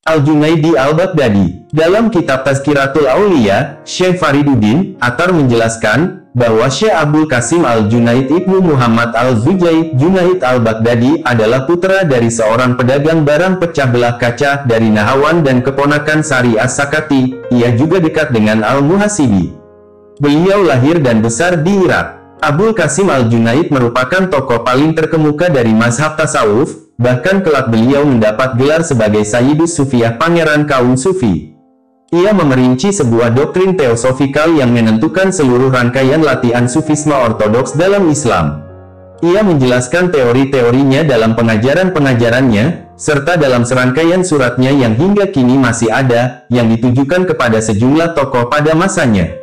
Al-Junaidi Al-Baghdadi. Dalam kitab Tazkiratul Auliya, Syekh Fariduddin Attar menjelaskan bahwa Syekh Abdul Qasim Al-Junaid Ibnu Muhammad Al-Zujaid Junaid Al-Baghdadi adalah putra dari seorang pedagang barang pecah belah kaca dari Nahawan dan keponakan Sari As-Sakati. Ia juga dekat dengan Al-Muhasibi. Beliau lahir dan besar di Irak. Abdul Qasim Al-Junaid merupakan tokoh paling terkemuka dari mazhab tasawuf, bahkan kelak beliau mendapat gelar sebagai Sayyidus Sufiyah, pangeran kaum sufi. Ia memerinci sebuah doktrin teosofikal yang menentukan seluruh rangkaian latihan sufisme ortodoks dalam Islam. Ia menjelaskan teori-teorinya dalam pengajaran-pengajarannya, serta dalam serangkaian suratnya yang hingga kini masih ada, yang ditujukan kepada sejumlah tokoh pada masanya.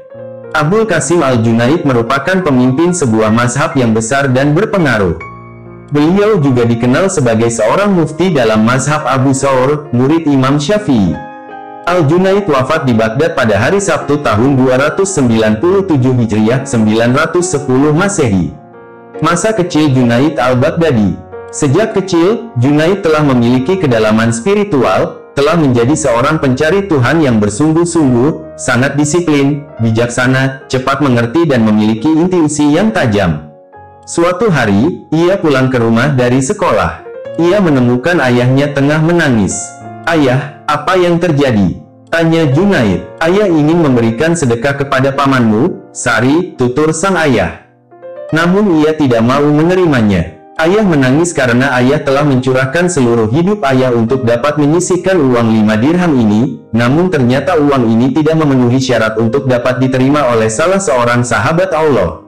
Abdul Qasim Al-Junaid merupakan pemimpin sebuah mazhab yang besar dan berpengaruh. Beliau juga dikenal sebagai seorang mufti dalam mazhab Abu Thawr, murid Imam Syafi'i. Al-Junaid wafat di Baghdad pada hari Sabtu tahun 297 Hijriah 910 Masehi. Masa kecil Junaid Al-Baghdadi. Sejak kecil, Junaid telah memiliki kedalaman spiritual, telah menjadi seorang pencari Tuhan yang bersungguh-sungguh, sangat disiplin, bijaksana, cepat mengerti dan memiliki intuisi yang tajam. Suatu hari, ia pulang ke rumah dari sekolah. Ia menemukan ayahnya tengah menangis. "Ayah, apa yang terjadi?" tanya Junaid. "Ayah ingin memberikan sedekah kepada pamanmu, Sari," tutur sang ayah. Namun ia tidak mau menerimanya. Ayah menangis karena ayah telah mencurahkan seluruh hidup ayah untuk dapat menyisihkan uang 5 dirham ini, namun ternyata uang ini tidak memenuhi syarat untuk dapat diterima oleh salah seorang sahabat Allah.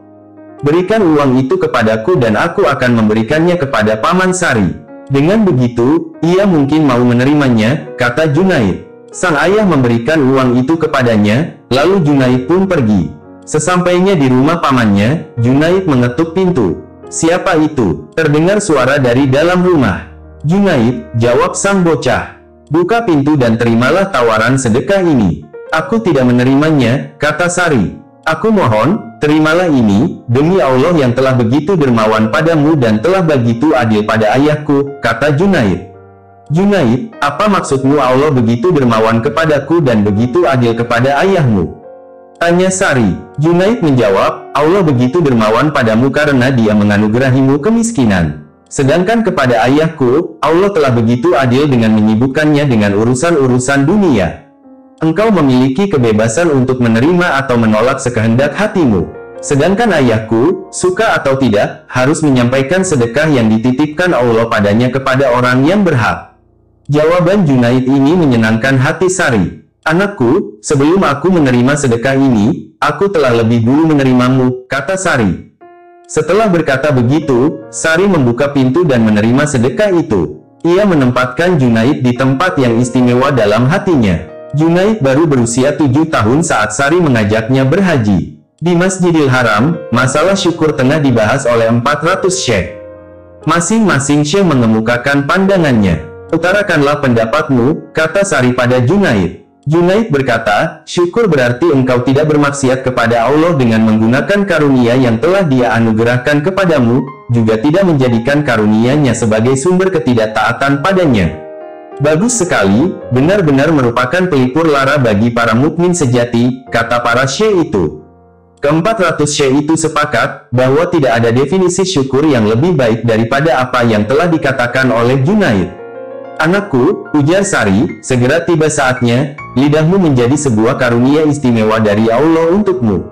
"Berikan uang itu kepadaku dan aku akan memberikannya kepada Paman Sari." Dengan begitu, ia mungkin mau menerimanya, kata Junaid. Sang ayah memberikan uang itu kepadanya, lalu Junaid pun pergi. Sesampainya di rumah pamannya, Junaid mengetuk pintu. "Siapa itu?" terdengar suara dari dalam rumah. "Junaid," jawab sang bocah. "Buka pintu dan terimalah tawaran sedekah ini." "Aku tidak menerimanya," kata Sari. "Aku mohon, terimalah ini, demi Allah yang telah begitu dermawan padamu dan telah begitu adil pada ayahku," kata Junaid. "Junaid, apa maksudmu Allah begitu dermawan kepadaku dan begitu adil kepada ayahmu?" tanya Sari. Junaid menjawab, "Allah begitu dermawan padamu karena Dia menganugerahimu kemiskinan. Sedangkan kepada ayahku, Allah telah begitu adil dengan menyibukkannya dengan urusan-urusan dunia. Engkau memiliki kebebasan untuk menerima atau menolak sekehendak hatimu. Sedangkan ayahku, suka atau tidak, harus menyampaikan sedekah yang dititipkan Allah padanya kepada orang yang berhak." Jawaban Junaid ini menyenangkan hati Sari. "Anakku, sebelum aku menerima sedekah ini, aku telah lebih dulu menerimamu," kata Sari. Setelah berkata begitu, Sari membuka pintu dan menerima sedekah itu. Ia menempatkan Junaid di tempat yang istimewa dalam hatinya. Junaid baru berusia 7 tahun saat Sari mengajaknya berhaji. Di Masjidil Haram, masalah syukur tengah dibahas oleh 400 syekh. Masing-masing syekh mengemukakan pandangannya. "Utarakanlah pendapatmu," kata Sari pada Junaid. Junaid berkata, "Syukur berarti engkau tidak bermaksiat kepada Allah dengan menggunakan karunia yang telah Dia anugerahkan kepadamu, juga tidak menjadikan karunia-Nya sebagai sumber ketidaktaatan padanya." "Bagus sekali, benar-benar merupakan pelipur lara bagi para mukmin sejati," kata para syekh itu. Ke-400 syekh itu sepakat bahwa tidak ada definisi syukur yang lebih baik daripada apa yang telah dikatakan oleh Junaid. "Anakku," ujar Sari, "segera tiba saatnya, lidahmu menjadi sebuah karunia istimewa dari Allah untukmu."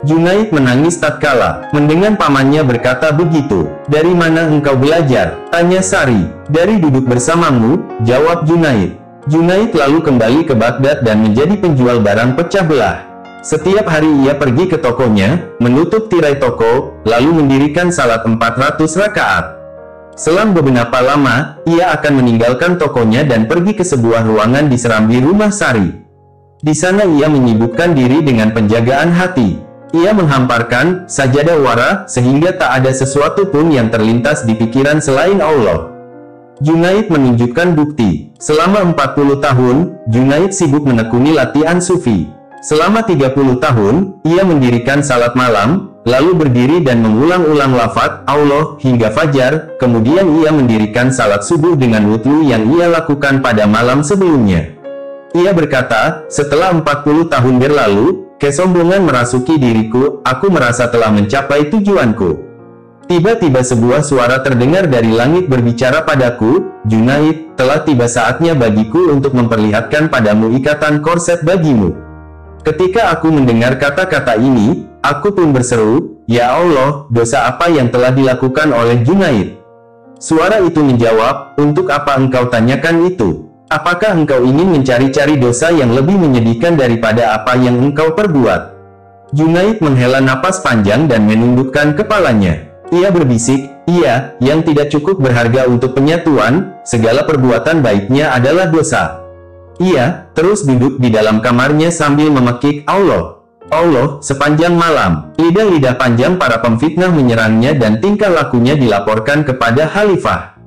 Junaid menangis tatkala mendengar pamannya berkata begitu. "Dari mana engkau belajar?" tanya Sari. "Dari duduk bersamamu," jawab Junaid. Junaid lalu kembali ke Baghdad dan menjadi penjual barang pecah belah. Setiap hari ia pergi ke tokonya, menutup tirai toko, lalu mendirikan salat 400 rakaat. Selang beberapa lama, ia akan meninggalkan tokonya dan pergi ke sebuah ruangan di serambi rumah Sari. Di sana ia menyibukkan diri dengan penjagaan hati. Ia menghamparkan sajadah wara, sehingga tak ada sesuatu pun yang terlintas di pikiran selain Allah. Junaid menunjukkan bukti. Selama 40 tahun, Junaid sibuk menekuni latihan sufi. Selama 30 tahun, ia mendirikan salat malam, lalu berdiri dan mengulang-ulang lafaz Allah hingga fajar. Kemudian ia mendirikan salat subuh dengan wudhu yang ia lakukan pada malam sebelumnya. Ia berkata, setelah 40 tahun berlalu, kesombongan merasuki diriku, aku merasa telah mencapai tujuanku. Tiba-tiba sebuah suara terdengar dari langit berbicara padaku, Junaid, telah tiba saatnya bagiku untuk memperlihatkan padamu ikatan korset bagimu. Ketika aku mendengar kata-kata ini, aku pun berseru, ya Allah, dosa apa yang telah dilakukan oleh Junaid? Suara itu menjawab, untuk apa engkau tanyakan itu? Apakah engkau ingin mencari-cari dosa yang lebih menyedihkan daripada apa yang engkau perbuat? Junaid menghela napas panjang dan menundukkan kepalanya. Ia berbisik, iya, yang tidak cukup berharga untuk penyatuan, segala perbuatan baiknya adalah dosa. Ia terus duduk di dalam kamarnya sambil memekik Allah. Allah, sepanjang malam, lidah-lidah panjang para pemfitnah menyerangnya dan tingkah lakunya dilaporkan kepada Khalifah.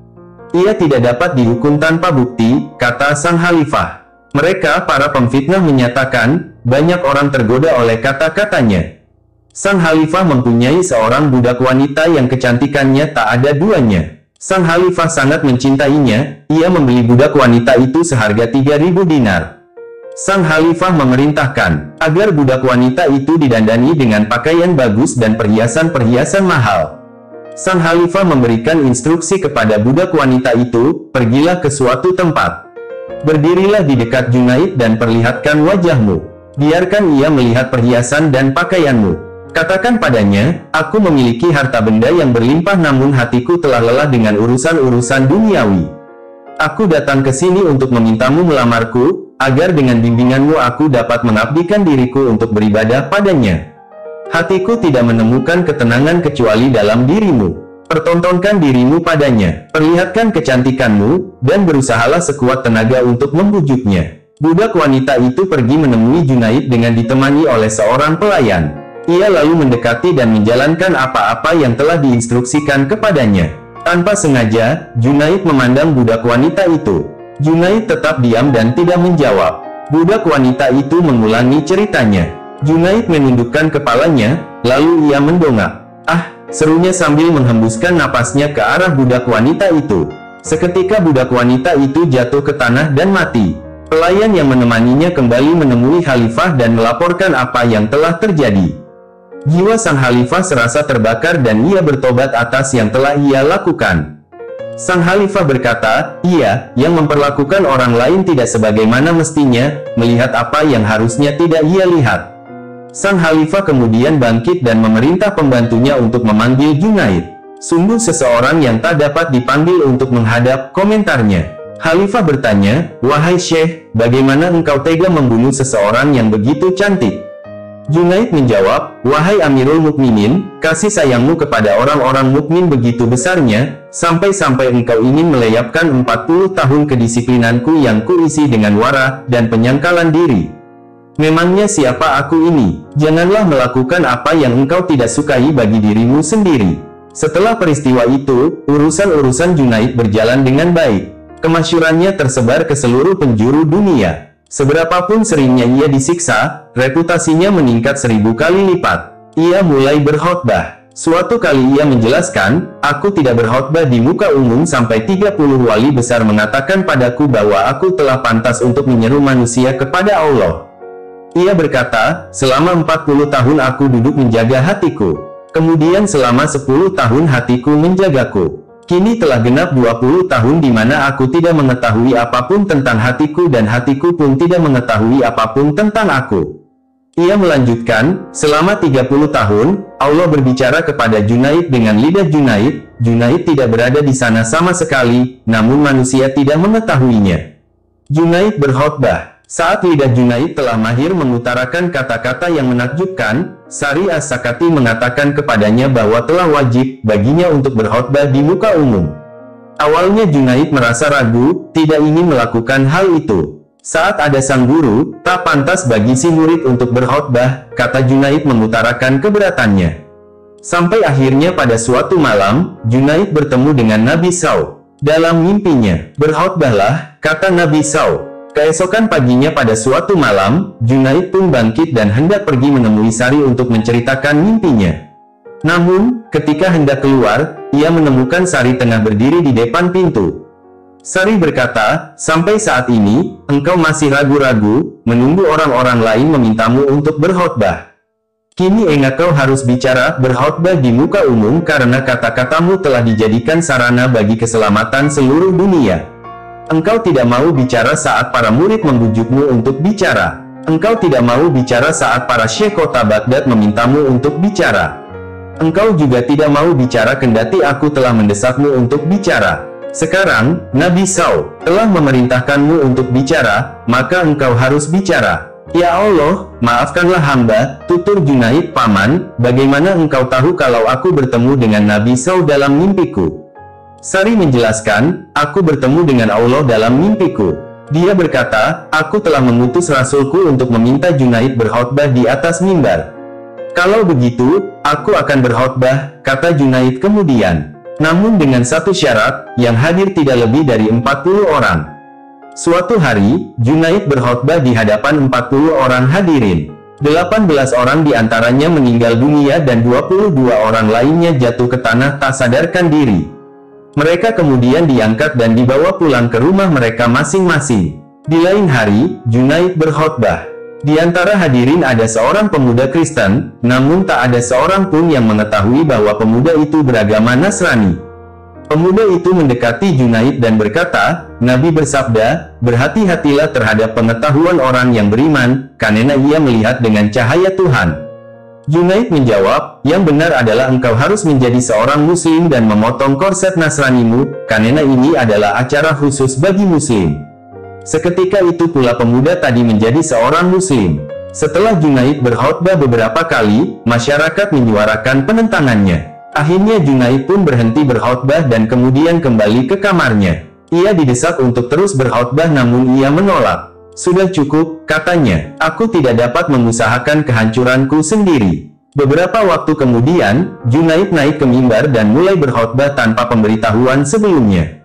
Ia tidak dapat dihukum tanpa bukti, kata sang Khalifah. Mereka, para pemfitnah menyatakan, banyak orang tergoda oleh kata-katanya. Sang Khalifah mempunyai seorang budak wanita yang kecantikannya tak ada duanya. Sang Khalifah sangat mencintainya, ia membeli budak wanita itu seharga 3.000 dinar. Sang Khalifah memerintahkan, agar budak wanita itu didandani dengan pakaian bagus dan perhiasan-perhiasan mahal. Sang Khalifah memberikan instruksi kepada budak wanita itu, pergilah ke suatu tempat. Berdirilah di dekat Junaid dan perlihatkan wajahmu. Biarkan ia melihat perhiasan dan pakaianmu. Katakan padanya, aku memiliki harta benda yang berlimpah namun hatiku telah lelah dengan urusan-urusan duniawi. Aku datang ke sini untuk memintamu melamarku, agar dengan bimbinganmu aku dapat mengabdikan diriku untuk beribadah padanya. Hatiku tidak menemukan ketenangan kecuali dalam dirimu. Pertontonkan dirimu padanya, perlihatkan kecantikanmu, dan berusahalah sekuat tenaga untuk membujuknya. Budak wanita itu pergi menemui Junaid dengan ditemani oleh seorang pelayan. Ia lalu mendekati dan menjalankan apa-apa yang telah diinstruksikan kepadanya. Tanpa sengaja, Junaid memandang budak wanita itu. Junaid tetap diam dan tidak menjawab. Budak wanita itu mengulangi ceritanya. Junaid menundukkan kepalanya, lalu ia mendongak. Ah, serunya sambil menghembuskan napasnya ke arah budak wanita itu. Seketika budak wanita itu jatuh ke tanah dan mati. Pelayan yang menemaninya kembali menemui Khalifah dan melaporkan apa yang telah terjadi. Jiwa sang Khalifah serasa terbakar dan ia bertobat atas yang telah ia lakukan. Sang Khalifah berkata, ia yang memperlakukan orang lain tidak sebagaimana mestinya, melihat apa yang harusnya tidak ia lihat. Sang Khalifah kemudian bangkit dan memerintah pembantunya untuk memanggil Junaid. Sungguh seseorang yang tak dapat dipanggil untuk menghadap, komentarnya. Khalifah bertanya, wahai Syekh, bagaimana engkau tega membunuh seseorang yang begitu cantik? Junaid menjawab, wahai Amirul Mukminin, kasih sayangmu kepada orang-orang mukmin begitu besarnya, sampai-sampai engkau ingin melayapkan 40 tahun kedisiplinanku yang kuisi dengan wara dan penyangkalan diri. Memangnya siapa aku ini? Janganlah melakukan apa yang engkau tidak sukai bagi dirimu sendiri. Setelah peristiwa itu, urusan-urusan Junaid berjalan dengan baik. Kemasyhurannya tersebar ke seluruh penjuru dunia. Seberapapun seringnya ia disiksa, reputasinya meningkat 1000 kali lipat. Ia mulai berkhotbah. Suatu kali ia menjelaskan, aku tidak berkhotbah di muka umum sampai 30 wali besar mengatakan padaku bahwa aku telah pantas untuk menyeru manusia kepada Allah. Ia berkata, selama 40 tahun aku duduk menjaga hatiku. Kemudian selama 10 tahun hatiku menjagaku. Kini telah genap 20 tahun di mana aku tidak mengetahui apapun tentang hatiku dan hatiku pun tidak mengetahui apapun tentang aku. Ia melanjutkan, selama 30 tahun, Allah berbicara kepada Junaid dengan lidah Junaid. Junaid tidak berada di sana sama sekali, namun manusia tidak mengetahuinya. Junaid berkhotbah. Saat lidah Junaid telah mahir mengutarakan kata-kata yang menakjubkan, Sari As-Sakati mengatakan kepadanya bahwa telah wajib baginya untuk berkhotbah di muka umum. Awalnya Junaid merasa ragu, tidak ingin melakukan hal itu. Saat ada sang guru, tak pantas bagi si murid untuk berkhotbah, kata Junaid mengutarakan keberatannya. Sampai akhirnya pada suatu malam, Junaid bertemu dengan Nabi Saw. Dalam mimpinya, berkhotbahlah, kata Nabi Saw. Keesokan paginya pada suatu malam, Junaid pun bangkit dan hendak pergi menemui Sari untuk menceritakan mimpinya. Namun, ketika hendak keluar, ia menemukan Sari tengah berdiri di depan pintu. Sari berkata, "Sampai saat ini, engkau masih ragu-ragu, menunggu orang-orang lain memintamu untuk berkhotbah. Kini engkau harus bicara, berkhotbah di muka umum karena kata-katamu telah dijadikan sarana bagi keselamatan seluruh dunia. Engkau tidak mau bicara saat para murid membujukmu untuk bicara. Engkau tidak mau bicara saat para syekh kota Baghdad memintamu untuk bicara. Engkau juga tidak mau bicara kendati aku telah mendesakmu untuk bicara. Sekarang, Nabi Saw telah memerintahkanmu untuk bicara, maka engkau harus bicara." "Ya Allah, maafkanlah hamba," tutur Junaid, "Paman, bagaimana engkau tahu kalau aku bertemu dengan Nabi Saw dalam mimpiku?" Sari menjelaskan, "Aku bertemu dengan Allah dalam mimpiku. Dia berkata, aku telah mengutus Rasulku untuk meminta Junaid berkhotbah di atas mimbar. Kalau begitu, aku akan berkhotbah," kata Junaid kemudian. "Namun dengan satu syarat, yang hadir tidak lebih dari 40 orang. Suatu hari, Junaid berkhotbah di hadapan 40 orang hadirin. 18 orang diantaranya meninggal dunia dan 22 orang lainnya jatuh ke tanah tak sadarkan diri. Mereka kemudian diangkat dan dibawa pulang ke rumah mereka masing-masing. Di lain hari, Junaid berkhotbah. Di antara hadirin ada seorang pemuda Kristen, namun tak ada seorang pun yang mengetahui bahwa pemuda itu beragama Nasrani. Pemuda itu mendekati Junaid dan berkata, "Nabi bersabda, berhati-hatilah terhadap pengetahuan orang yang beriman, karena ia melihat dengan cahaya Tuhan." Junaid menjawab, "Yang benar adalah engkau harus menjadi seorang muslim dan memotong korset Nasranimu, karena ini adalah acara khusus bagi muslim." Seketika itu pula pemuda tadi menjadi seorang muslim. Setelah Junaid berkhotbah beberapa kali, masyarakat menyuarakan penentangannya. Akhirnya Junaid pun berhenti berkhotbah dan kemudian kembali ke kamarnya. Ia didesak untuk terus berkhotbah namun ia menolak. "Sudah cukup," katanya, "aku tidak dapat mengusahakan kehancuranku sendiri." Beberapa waktu kemudian, Junaid naik ke mimbar dan mulai berkhotbah tanpa pemberitahuan sebelumnya.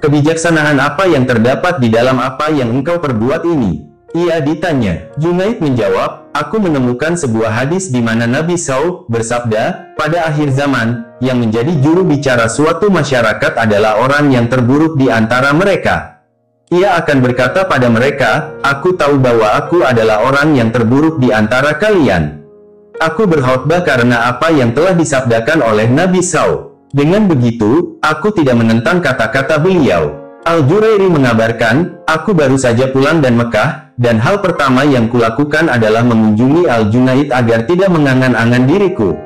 "Kebijaksanaan apa yang terdapat di dalam apa yang engkau perbuat ini?" ia ditanya. Junaid menjawab, "Aku menemukan sebuah hadis di mana Nabi SAW bersabda, pada akhir zaman, yang menjadi juru bicara suatu masyarakat adalah orang yang terburuk di antara mereka. Ia akan berkata pada mereka, aku tahu bahwa aku adalah orang yang terburuk di antara kalian. Aku berkhotbah karena apa yang telah disabdakan oleh Nabi SAW. Dengan begitu, aku tidak menentang kata-kata beliau." Al-Jurairi mengabarkan, "Aku baru saja pulang dari Mekah, dan hal pertama yang kulakukan adalah mengunjungi Al-Junaid agar tidak mengangan-angan diriku.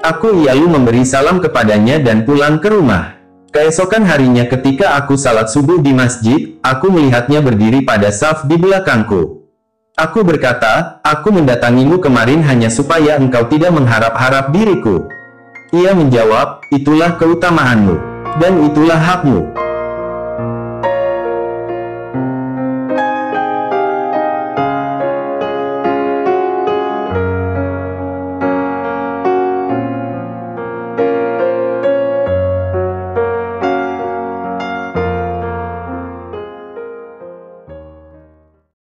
Aku lalu memberi salam kepadanya dan pulang ke rumah. Keesokan harinya ketika aku salat subuh di masjid, aku melihatnya berdiri pada saf di belakangku. Aku berkata, aku mendatangimu kemarin hanya supaya engkau tidak mengharap-harap diriku." Ia menjawab, "Itulah keutamaanmu, dan itulah hakmu."